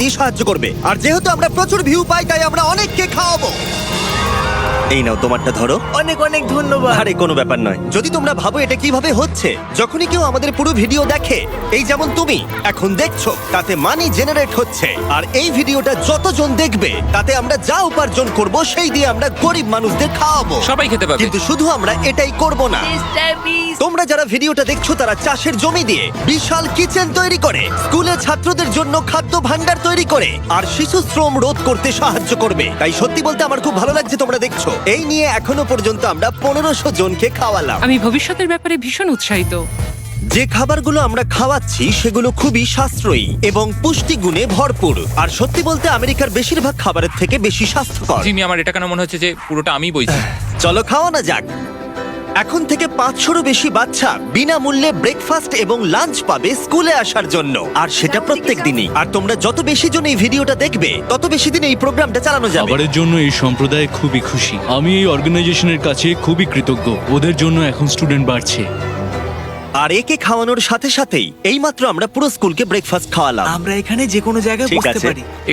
দিয়ে সাহায্য করবে। আর যেহেতু আমরা প্রচুর ভিউ পাই তাই আমরা অনেককে খাওয়াবো। এই নাও তোমারটা ধরো। অনেক অনেক ধন্যবাদ। আরে কোনো ব্যাপার নয়। যদি তোমরা ভাবো এটা কিভাবে হচ্ছে, যখনই কেউ আমাদের পুরো ভিডিও দেখে, এই যেমন তুমি এখন দেখছো, তাতে মানি জেনারেট হচ্ছে। আর এই ভিডিওটা যতজন দেখবে তাতে আমরা যা উপার্জন করব সেই দিয়ে আমরা গরিব মানুষদের খাওয়াবো। সবাই খেতে পাবে। কিন্তু শুধু আমরা এটাই করব না। তোমরা যারা ভিডিওটা দেখছো তারা চাষের জমি দিয়ে বিশাল কিচেন তৈরি করে, স্কুলে ছাত্রদের জন্য খাদ্য ভাণ্ডার তৈরি করে, আর শিশু শ্রম রোধ করতে সাহায্য করবে। তাই সত্যি বলতে আমার খুব ভালো লাগছে তোমরা দেখছো। এই নিয়ে এখনো পর্যন্ত আমরা 1500 জনকে খাওয়ালাম। আমি ভবিষ্যতের ব্যাপারে ভীষণ উৎসাহিত। যে খাবারগুলো আমরা খাওয়াচ্ছি সেগুলো খুবই সাশ্রয়ী এবং পুষ্টিগুণে ভরপুর। আর সত্যি বলতে আমেরিকার বেশিরভাগ খাবারের থেকে বেশি স্বাস্থ্যকর। জিমি, আমার এটা কেন মনে হচ্ছে যে পুরোটা আমিই বইছি। চলো খাওয়ানো যাক। এখন থেকে 500-রও বেশি বাচ্চা বিনামূল্যে ব্রেকফাস্ট এবং লাঞ্চ পাবে স্কুলে আসার জন্য, আর সেটা প্রত্যেক দিনই। আর তোমরা যত বেশি জন এই ভিডিওটা দেখবে তত বেশি দিন এই প্রোগ্রামটা চালানো যাবে। খাবারের জন্য এই সম্প্রদায় খুবই খুশি। আমি এই অর্গানাইজেশনের কাছে খুবই কৃতজ্ঞ। ওদের জন্য এখন স্টুডেন্ট বাড়ছে। আর একে খাওয়ানোর সাথে সাথেই এইমাত্র আমরা পুরো স্কুলকে ব্রেকফাস্ট খাওয়ালাম। আমরা এখানে যে কোনো জায়গায় ঠিক বসতে আছে। পারি।